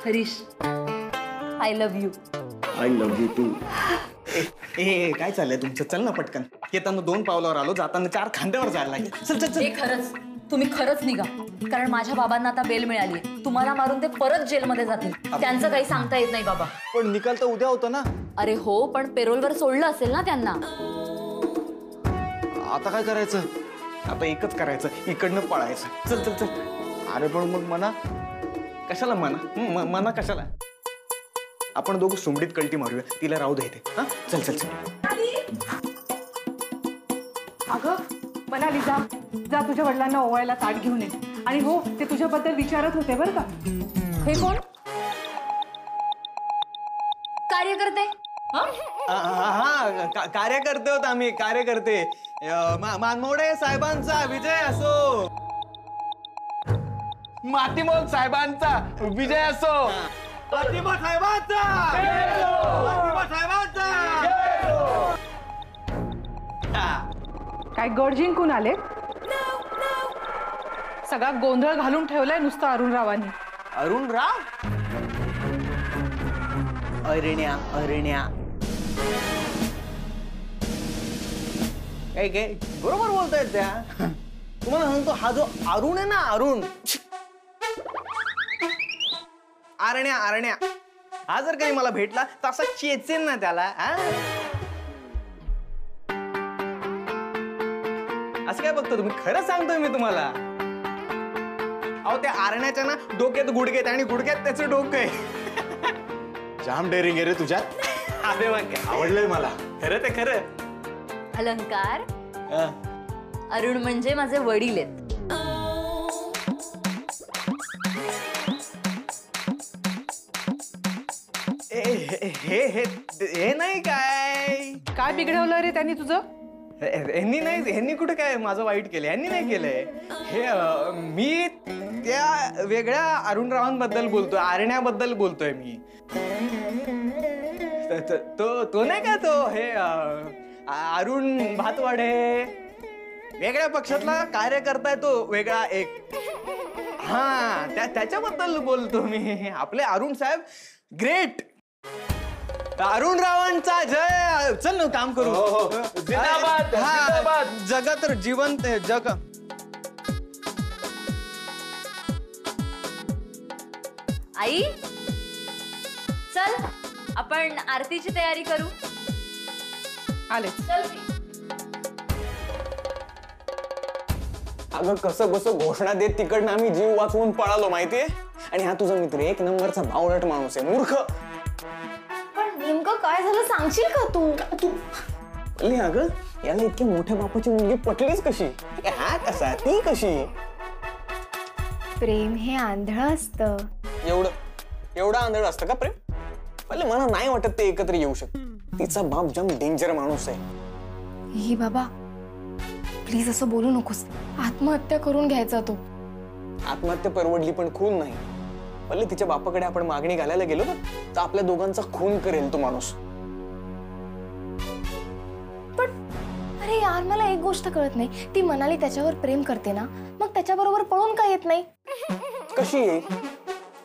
Harish, I love you. I love you too. ए काय चाललंय तुमचं? चल ना पटकन. येताना 2 पावलावर आलो, जाताना 4 खांद्यावर जायला लागले. चल चल चल. हे खरंच, तुम्ही खरंच निघा, कारण माझ्या बाबांना आता बेल मिळाली. तुम्हाला मारून ते परत जेलमध्ये जातील. त्यांचं काही सांगता येत नाही बाबा. पण निकाल तर उद्या होता ना. अरे हो, पण पेरोलवर सोडलं असेल ना त्यांना. आता काय करायचं? आता एकच करायचं, इकडनं पळायचं. चल चल चल. अरे पण मग मना कशाला? मना कशाला? आपण दोघं सुमडीत कल्टी मारूया, तिला राहू द्यायचे. हा चल चल चल. अगं मनाली, जा जा तुझ्या वडिलांना ओवाळायला ताट घेऊन ये. आणि हो, ते तुझ्याबद्दल विचारत होते बरं का. हे कोण? कार्यकर्ते? हा कार्यकर्ते होत आम्ही, कार्यकर्ते. मानमोडे साहेबांचा विजय असो. मातीमोल साहेबांचा विजय असो. प्रतिभा साहेबांचा. प्रतिभा साहेबांचा. काय गड जिंकून आले? सगळा गोंधळ घालून ठेवलाय नुसतं अरुणरावांनी. अरुणराव? अरण्या अरण्या काय बरोबर बोलतायत त्या. तुम्हाला सांगतो, हा जो अरुण आहे ना, अरुण, अरण्या अरण्या, हा जर काही मला भेटला तर असा चेचेन ना त्याला. असं काय बघतो तुम्ही? खरं सांगतोय मी तुम्हाला. अहो त्या आरण्याच्या ना डोक्यात गुडघेत आणि गुडघ्यात त्याचं डोकं आहे. जाम डेअरिंग आहे रे तुझ्यात. अरे मग आवडलंय मला. खरं ते खरं. अलंकार, अरुण म्हणजे माझे वडील आहेत. हे नाही काय बिघडवलं रे त्यांनी तुझं? ह्यांनी नाही, ह्यांनी कुठे काय माझं वाईट केलं? ह्यांनी नाही केलंय हे. मी त्या वेगळ्या अरुणरावांबद्दल बोलतोय, आरण्याबद्दल बोलतोय मी. तो नाही का तो हे अरुण भातवाडे, वेगळ्या पक्षातला कार्यकर्ता आहे तो, वेगळा एक. हा त्याच्याबद्दल बोलतो मी. आपले अरुण साहेब ग्रेट. अरुणरावांचा जय. चल ना काम करू. जिंदाबाद, जिंदाबाद. जग तर जिवंत जग. आई चल, आपण आरतीची तयारी करू. आले. चल. अगं कसं बसं घोषणा देत तिकडनं आम्ही जीव वाचवून पळालो माहितीये. आणि हा तुझा मित्र 1 नंबरचा बावळट माणूस आहे, मूर्ख. पण नेमकं काय झालं सांगशील का तू? अगं याला इतक्या मोठ्या बापाची मुलगी पटलीच कशी? हा कसा, ती कशी? प्रेम हे आंधळ असतं. एवढं आंधळ असतं का प्रेम? पहिले मला नाही वाटत ते एकत्र येऊ शकत. तिचा बाप जाम डेंजर माणूस आहे. ही बाबा प्लीज असं बोलू नकोस. आत्महत्या करून घ्यायचा तो. आत्महत्या परवडली पण खून नाही. पहिले तिच्या बापाकडे आपण मागणी घालायला गेलो ना, तर आपल्या दोघांचा खून करेल तो माणूस. पण अरे यार, मला एक गोष्ट कळत नाही. ती मनाली त्याच्यावर प्रेम करते ना, मग त्याच्याबरोबर पळून का येत नाही? कशी येईल?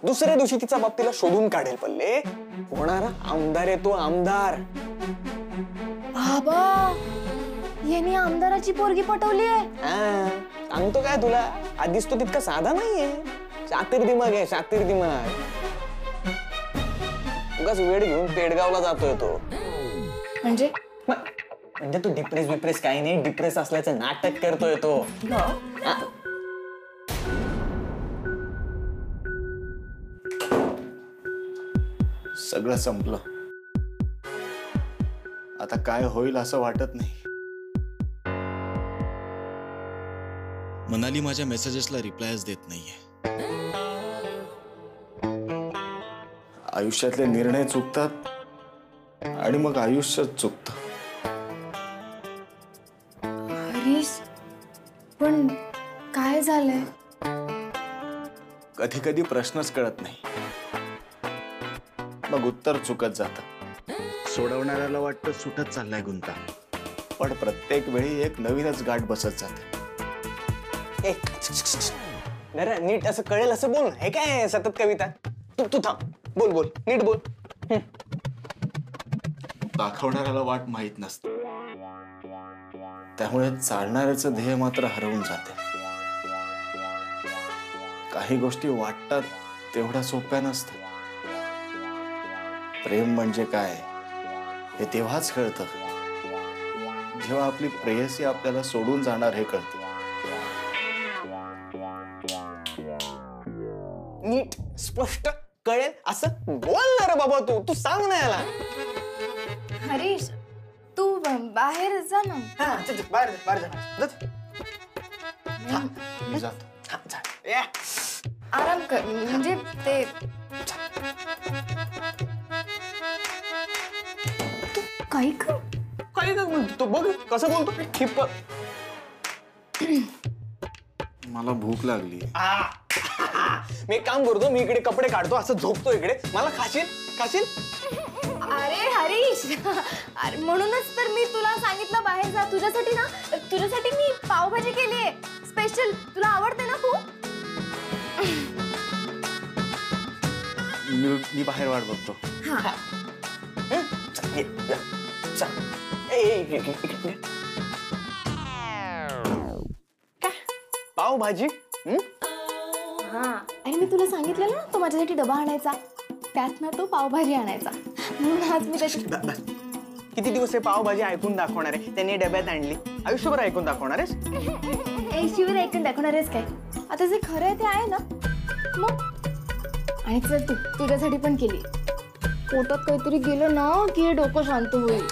दुसऱ्या दिवशी तिचा बाप तिला शोधून काढेल. पल्ले होणारा आमदार आहे तो, आमदार. बाबा, यांनी आमदाराची पोरगी पटवलीये. सांगतो काय तुला, आधीच तो तितका साधा नाहीये. शातीर दिमाग आहे, शातीर दिमाग. उगाच वेळ घेऊन पेडगावला जातोय तो. म्हणजे तो डिप्रेस काही नाही, डिप्रेस असल्याचं नाटक करतोय तो. सगळं संपलं. आता काय होईल असं वाटत नाही. मनाली माझ्या मेसेजेसला रिप्लायच देत नाहीये. आयुष्यातले निर्णय चुकतात आणि मग आयुष्यच चुकतं. हरीश, पण काय झालंय? कधी कधी प्रश्नच कळत नाही, मग उत्तर चुकत जातं. सोडवणाऱ्याला वाटतं सुटत चाललाय गुंता, पण प्रत्येक वेळी एक नवीनच गाठ बसत जाते. नीट असं कळेल असं बोल. हे काय सतत कविता? तू थांब, बोल बोल, नीट बोल. दाखवणाऱ्याला वाट माहीत नसते, त्यामुळे चालणाऱ्याचं ध्येय मात्र हरवून जाते. काही गोष्टी वाटतात तेवढ्या सोप्या नसतात. प्रेम म्हणजे काय हे तेव्हाच कळतं जेव्हा आपली प्रेयसी आपल्याला सोडून जाणार हे कळतं. नीट स्पष्ट कळेल असं बोल ना रे बाबा, तू सांग ना याला. हरीश तू बाहेर जा ना. हा, चल, चल, बाहेर जा, बाहेर जा, जा. मी जातो. हा, जा. या. आराम कर, म्हणजे ते तू काही कर. काय काय म्हणतो तो, बघ कसं बोलतो. ठिप्प. मला भूक लागली. मी एक काम करतो, मी इकडे कपडे काढतो, असं झोपतो इकडे. मला खाशील खाशील. अरे हरीश, अरे म्हणूनच तर मी तुला सांगितलं बाहेर जा. तुझ्यासाठी मी पावभाजी केलीये स्पेशल. तुला आवडते ना खूप. मी बाहेर वाट बघतो. चल, ये, या, चल. ए, काय पावभाजी? हा, आणि मी तुला सांगितलं ना तो माझ्यासाठी डबा आणायचा, त्यात ना तो पावभाजी आणायचा. म्हणून आज मी त्याची किती दिवस हे पावभाजी ऐकून दाखवणार आहे? त्यांनी डब्यात आणली, आयुष्यभर ऐकून दाखवणार आहेस? शिवर ऐकून दाखवणार आहेस काय? आता जे खरं आहे ते आहे ना मग. आणि चल तुझ्यासाठी पण केली. पोटात काहीतरी गेलं ना की हे डोकं शांत होईल.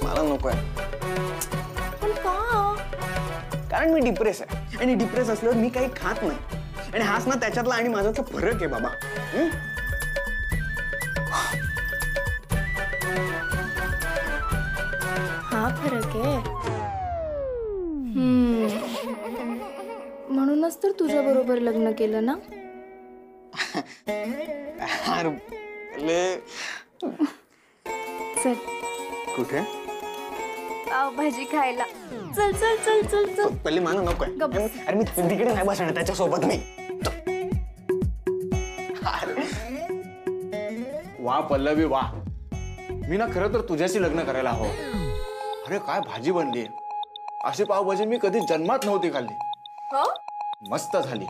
मला नको आहे. पण का? कारण मी डिप्रेस आहे, आणि डिप्रेस असल्यावर मी काही खात नाही. आणि हाच ना त्याच्यातला आणि माझाचा फरक आहे बाबा. हा फरक आहे. म्हणूनच तर तुझ्या बरोबर लग्न केलं ना. चल कुठे? पावभाजी खायला. चल चल चल चल चल. पहिले मला नको आहे. गप्प. अरे मी तिकडे नाही बसणार त्याच्यासोबत. मी वा पल्लवी वा, मी ना खरं तर तुझ्याशी लग्न करायला हवं. अरे काय भाजी बनली, अशी पावभाजी मी कधी जन्मात नव्हती खाल्ली. हो, मस्त झाली.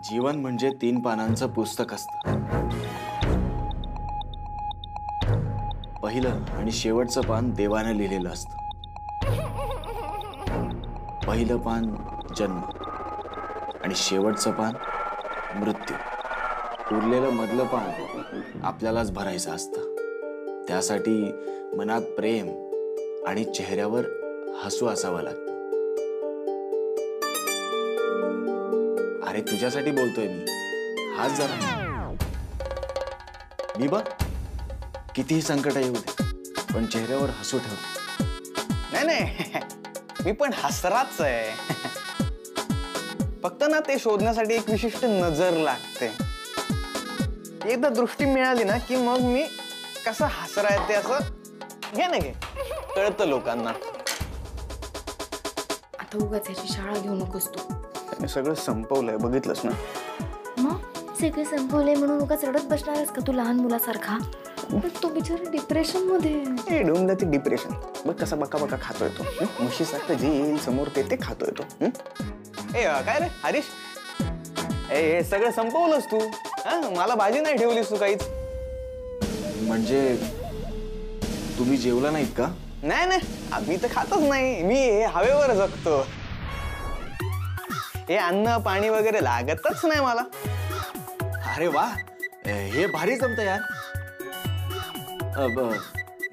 जीवन म्हणजे 3 पानांचं पुस्तक असतं. पहिलं आणि शेवटचं पान देवाने लिहिलेलं असतं. पहिलं पान जन्म आणि शेवटचं पान मृत्यू. उरलेलं मधलं पान आपल्यालाच भरायचं असतं. त्यासाठी मनात प्रेम आणि चेहऱ्यावर हसू असावं लागतं. अरे तुझ्यासाठी बोलतोय मी, हाच जरा. मी बघ कितीही संकट येऊ दे, पण चेहऱ्यावर हसू ठेव. नाही नाही, मी पण हसराच आहे. फक्त ना ते शोधण्यासाठी एक विशिष्ट नजर लागते. एकदा दृष्टी मिळाली ना की मग मी कसं हसरा येते असं घे ना घे कळतं लोकांना. आता उगाच याची शाळा घेऊ नकोस तू. त्याने सगळं संपवलंय, बघितलंस ना. मग सगळे संपवले म्हणून उगाच रडत बसणारच का तू लहान मुलासारखा? तो बिचारा डिप्रेशन मध्ये. डोंगला ते डिप्रेशन बघ कसा बका बका खातोय तो. म्हशी सारखं जे येईल समोर ते खातोय तो. काय रे हरीश, हे सगळं संपवलंस तू. मला भाजी नाही ठेवलीस तू काहीच. म्हणजे तुम्ही जेवला नाहीत का? नाही नाही, आम्ही तर खातच नाही. मी हवेवर जगतो. हे अन्न पाणी वगैरे लागतच नाही मला. अरे वा, हे भारी जमतं यार.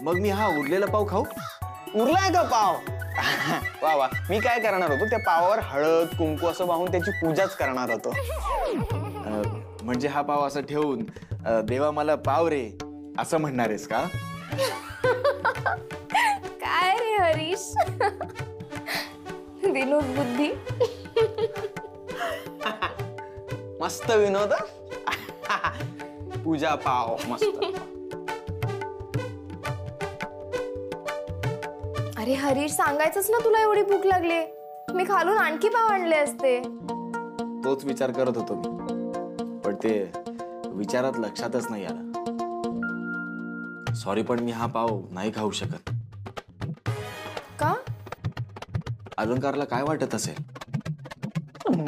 मग मी हा उरलेला पाव खाऊ? उरलाय का पाव? वा वा, मी काय करणार होतो, त्या पावावर हळद कुंकू असं वाहून त्याची पूजाच करणार होतो. म्हणजे हा पाव असं ठेवून देवा मला पाव रे असं म्हणणार आहेस का? काय रे हरीश, विनोद बुद्धी. मस्त विनोद. पूजा पाव मस्त. अरे हरीश, सांगायचंच ना तुला एवढी भूक लागली. मी खालून आणखी पाव आणले असते. तो तोच विचार करत होतो मी, पण ते विचारात लक्षातच नाही आलं. सॉरी, पण मी हा पाव नाही खाऊ शकत. का? अलंकारला काय वाटत असेल?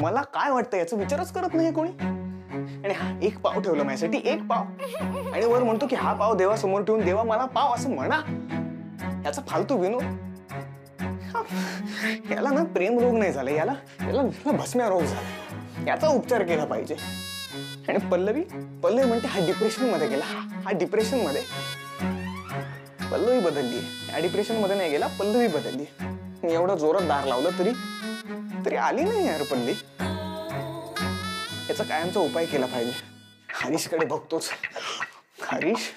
मला काय वाटतं याचा विचारच करत नाही कोणी. आणि हा एक पाव ठेवला माझ्यासाठी, एक पाव, आणि वर म्हणतो की हा पाव देवासमोर ठेवून देवा मला पाव असं म्हणा. याचा फालतू विनोद. याला ना प्रेम रोग नाही झाला, याला भस्म्या रोग झाला. याचा उपचार केला पाहिजे. आणि पल्लवी म्हणते हा डिप्रेशन मध्ये गेला, हा डिप्रेशन मध्ये. पल्लवी बदलली, या डिप्रेशन मध्ये नाही गेला, पल्लवी बदलली. मी एवढं जोरात दार लावलं तरी आली नाही यार पल्ली. याचा कायमचा उपाय केला पाहिजे. हरीशकडे बघतोच. हरीश,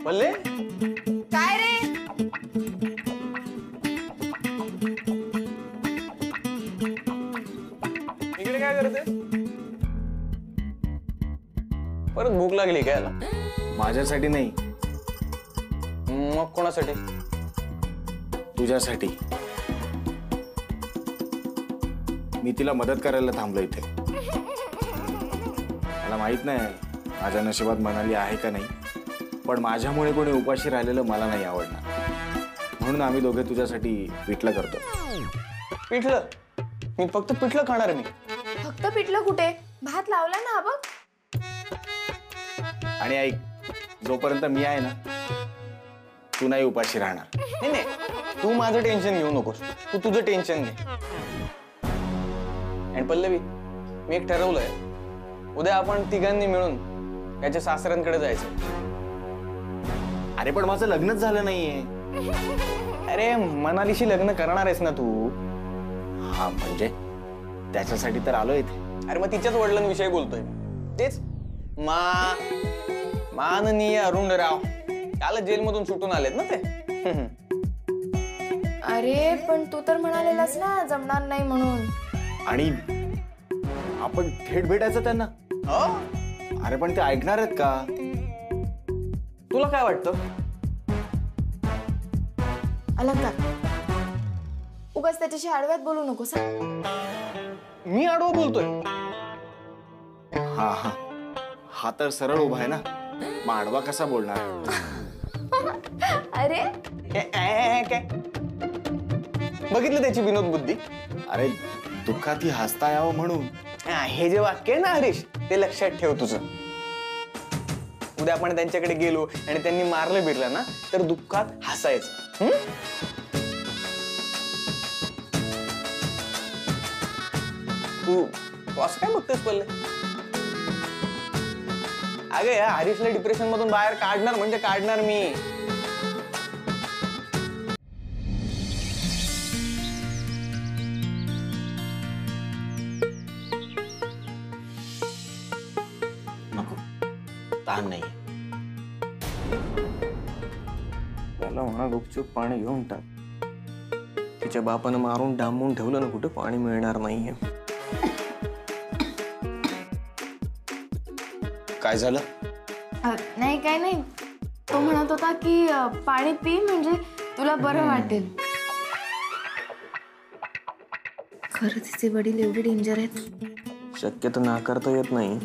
पल्ले, काय रे? इकडे काय करते? परत भूक लागली काय याला? माझ्यासाठी नाही, मग कोणासाठी? तुझ्यासाठी. मी तिला मदत करायला थांबलो इथे. मला माहित नाही माझ्या नशिबात मनाली आहे का नाही, पण माझ्यामुळे कोणी उपाशी राहिलेलं मला नाही आवडणार. म्हणून आम्ही दोघे तुझ्यासाठी पिठलं करतो. पिठलं? मी फक्त पिठलं खाणार. मी फक्त पिठलं कुठे? भात लावला ना बघ. आणि ऐक, जोपर्यंत मी आहे ना, तू नाही उपाशी राहणार. नाही, तू माझं टेन्शन घेऊ नकोस. तू तुझं टेन्शन घे. आणि पल्लवी, मी एक ठरवलंय, उद्या आपण तिघांनी मिळून याच्या सासऱ्यांकडे जायचं. अरे पण माझं लग्नच झालं नाहीये. अरे मनालीशी लग्न करणार आहेस ना तू? हा म्हणजे त्याच्यासाठी तर आलोय इथे. अरे मग तिच्याच वडिलांविषयी बोलतोय. तेच माननीय अरुणराव, त्याला जेलमधून सुटून आलेत ना ते. अरे पण तू तर म्हणालेलास ना जमणार नाही म्हणून. आणि आपण थेट भेटायचं त्यांना. हो? अरे पण ते ऐकणार आहेत का? तुला काय वाटतं? अलंकार, उगाच त्याच्याशी आडव्यात बोलू नकोस हा. मी आडवं बोलतोय? हा हा, हा तर सरळ उभा आहे ना, मग आडवा कसा बोलणार? अरे काय बघितलं त्याची विनोद बुद्धी? अरे दुःखात हसता यावं म्हणून. हे जे वाक्य आहे ना हरीश, ते लक्षात ठेव तुझं. उद्या आपण त्यांच्याकडे गेलो आणि त्यांनी मारलं बिरलं ना, तर दुःखात हसायचं. तू असं काय बघतेस पल्ले? अगं या हरीशला डिप्रेशन मधून बाहेर काढणार म्हणजे काढणार मी. नको, ताण नाही. त्याला म्हणा गुपचूप पाणी घेऊन टाक. तिच्या बापानं मारून डांबून ठेवलं ना, कुठे पाणी मिळणार नाहीये. काय झालं? नाही काय नाही, तो म्हणत होता की पाणी पी म्हणजे तुला बरं वाटेल. खरं तिचे वडील एवढे डेंजर आहेत? शक्यतो नाकारता येत नाही.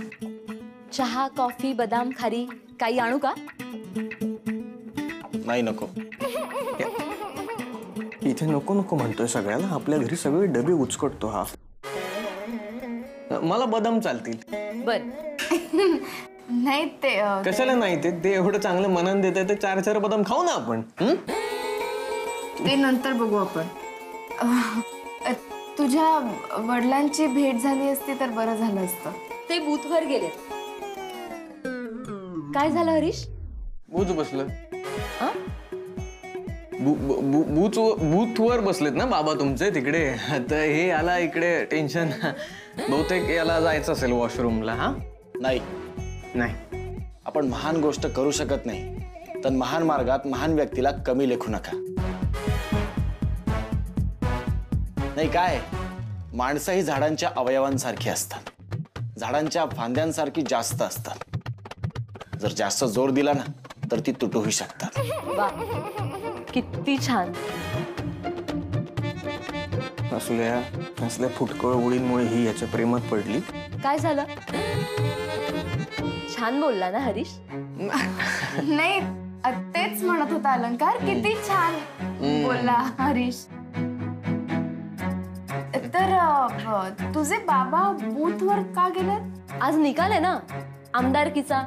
चहा, कॉफी, बदाम, खारी काही आणू का? नाही नको. इथे नको नको म्हणतोय सगळ्याला. आपल्या घरी सगळे डबे उचकटतो हा. मला बदाम चालतील. बर. नाही ते कशाला नाही? ते एवढं चांगलं मनान देत ते 4 बदाम खाऊ ना आपण. ते नंतर बघू आपण. तुझ्या वडिलांची भेट झाली असती तर बरं झालं असतं. ते बूथवर गेले. काय झालं हरीश? बूथ बसलं. आ? बूथवर बसलेत ना बाबा तुमचे तिकडे. तर हे याला इकडे टेन्शन. बहुतेक याला जायचं असेल वॉशरूमला. हा नाही नाही, आपण महान गोष्ट करू शकत नाही, तर महान मार्गात महान व्यक्तीला कमी लेखू नका. नाही काय, माणसं ही झाडांच्या अवयवांसारखी असतात. झाडांच्या फांद्यांसारखी जास्त असतात. जर जास्त जोर दिला ना, तर ती तुटूही शकतात. वा, किती छान. असल्या फुटकळ ओळींमुळे ही याच्या प्रेमात पडली. काय झालं? छान बोलला ना हरीश? नाही तेच म्हणत होता अलंकार, किती छान बोलला हरीश. तर तुझे बाबा बूथवर का गेलेत? आज निकाल आहे ना आमदारकीचा,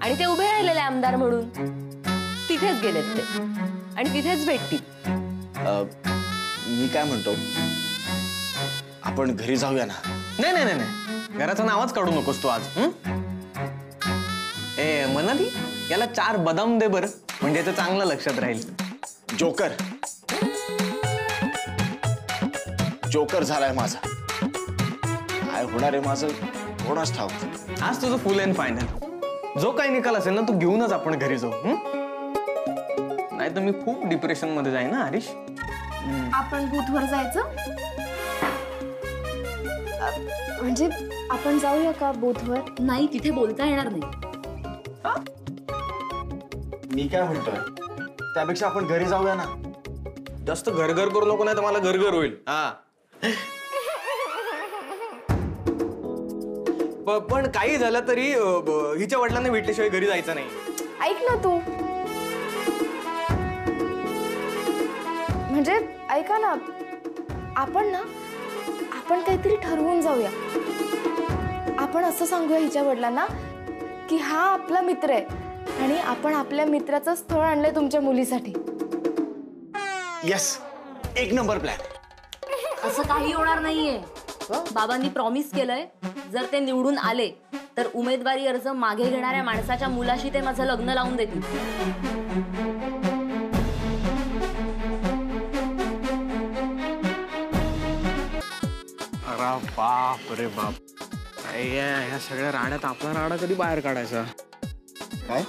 आणि ते उभे राहिलेले आमदार म्हणून. तिथेच गेलेत ते आणि तिथेच भेटतील. मी काय म्हणतो, आपण घरी जाऊया ना. नाही नाही नाही नाही, घराचं नावच काढू नकोस तू आज. ए मनाली, याला 4 बदाम दे बरं, म्हणजे ते चांगलं लक्षात राहील. जोकर जोकर झालाय माझा. काय होणार आहे माझं कोणाच ठाऊक. आज तुझं फुल अँड फायनल. जो काही निकाल असेल ना तू घेऊनच आपण घरी जाऊ. नाही तर मी खूप डिप्रेशन मध्ये जाईन ना हरीश. आपण बूथवर जायचं म्हणजे आपण जाऊया का बूथवर? नाही, तिथे बोलता येणार नाही. मी काय म्हणतोय, त्यापेक्षा आपण घरी जाऊया ना. जास्त घरघर करू नको, नाही तर मला घरघर होईल. हा पण काही झालं तरी हिच्या वडिलांना भेटल्याशिवाय घरी जायचं नाही. ऐक ना तू, म्हणजे ऐका ना, आपण काहीतरी ठरवून जाऊया. आपण असं सांगूया हिच्या वडिलांना की हा आपला मित्र आहे आणि आपण आपल्या मित्राचं स्थळ आणलंय तुमच्या मुलीसाठी. Yes, 1 number plan. असं काही होणार नाहीये. बाबांनी प्रॉमिस केलंय, जर ते निवडून आले तर उमेदवारी अर्ज मागे घेणाऱ्या माणसाच्या मुलाशी ते माझं लग्न लावून देतील. अरे बाप रे बाप, ह्या सगळ्या राड्यात आपला राडा कधी बाहेर काढायचा? काय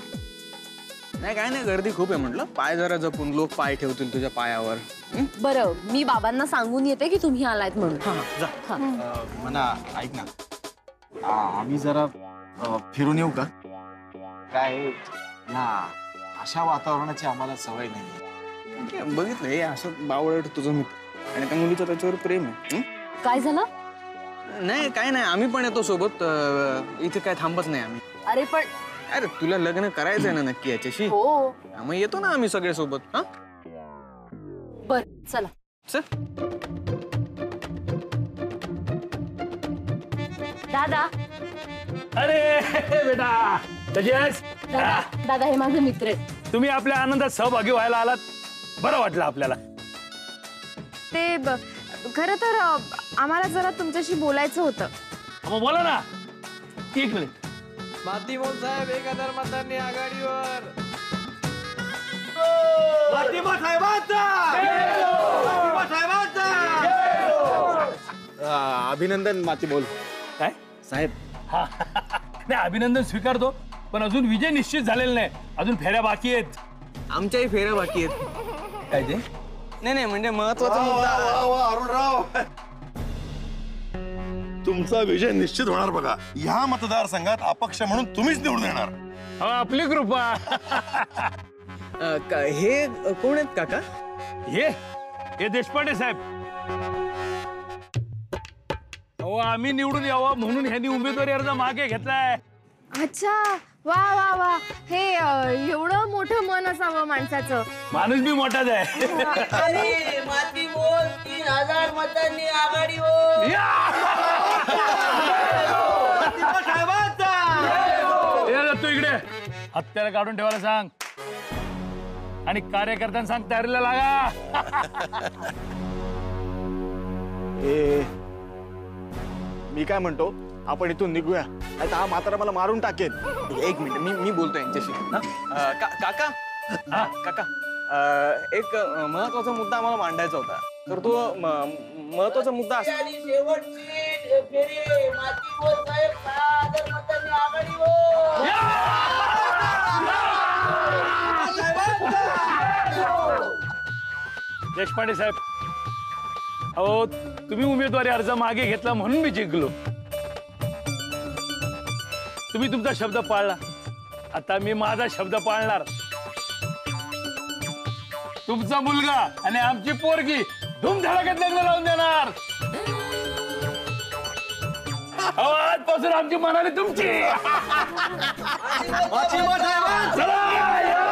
नाही काय नाही, गर्दी खूप आहे म्हटलं. पाय जरा जपून, लोक पाय ठेवतील तुझ्या पायावर. बरं, मी बाबांना सांगून येते की तुम्ही आलायत म्हणून. जा. म्हणा, ऐक ना, आम्ही जरा फिरून येऊ का? काय ना, अशा वातावरणाची आम्हाला सवय नाही. बघितलं हे असं बावळट तुझं मित्र आणि त्या मुलीचं त्याच्यावर प्रेम आहे. काय झालं? नाही काय नाही, आम्ही पण येतो सोबत. इथे काय थांबत नाही आम्ही. अरे पण अरे तुला लग्न करायचंय ना नक्की याच्याशी? हो. मग येतो ना आम्ही सगळे सोबत. हा बर, चला. चल. दादा, अरे बेटा, कशी आहेस? दादा हे माझे मित्र आहेत. तुम्ही आपल्या आनंदात सहभागी व्हायला आलात, बरं वाटलं आपल्याला. ते खरं तर आम्हाला जरा तुमच्याशी बोलायचं होतं. मग बोला ना. 1 मिनिट. मातीमोल साहेब 1000 मतांनी आघाडीवर. अभिनंदन माती बोल. काय साहेब? हा नाही, अभिनंदन स्वीकारतो, पण अजून विजय निश्चित झालेला नाही. अजून फेऱ्या बाकी आहेत. आमच्याही फेऱ्या बाकी आहेत. काय ते? नाही म्हणजे महत्वाचा मुद्दा. अरुणराव, तुमचा विजय निश्चित होणार बघा. ह्या मतदारसंघात अपक्ष म्हणून तुम्हीच निवडून येणार. आपली कृपा. हे कोण आहेत काका? हे देशपांडे साहेब. अहो, आम्ही निवडून यावं म्हणून ह्यांनी उमेदवारी अर्ज मागे घेतलाय. अच्छा, वा वा वा, हे एवढं मोठं मन असावं माणसाचं. माणूस बी मोठाच आहे. माती मोल 3000 मतांनी आघाडीवर. तू इकडे हत्याला काढून ठेवायला सांग आणि कार्यकर्त्यांना सांग तयारीला लागा. मी काय म्हणतो, आपण इथून निघूया, नाही तर हा म्हातारा मला मारून टाकेल. 1 मिनिट, मी बोलतो यांच्याशी. काका काका, एक महत्वाचा मुद्दा आम्हाला मांडायचा होता. तर तो महत्वाचा मुद्दा असा. शेवटची फेरी माती मोल साहेब 6000 मतांनी आघाडीवर. देशपांडे साहेब, अहो तुम्ही उमेदवारी अर्ज मागे घेतला म्हणून मी जिंकलो. तुम्ही तुमचा शब्द पाळला, आता मी माझा शब्द पाळणार. तुमचा मुलगा आणि आमची पोरगी धूमधडाक्यात लग्न लावून देणार. आजपासून आमची मनाली तुमची. चला, या.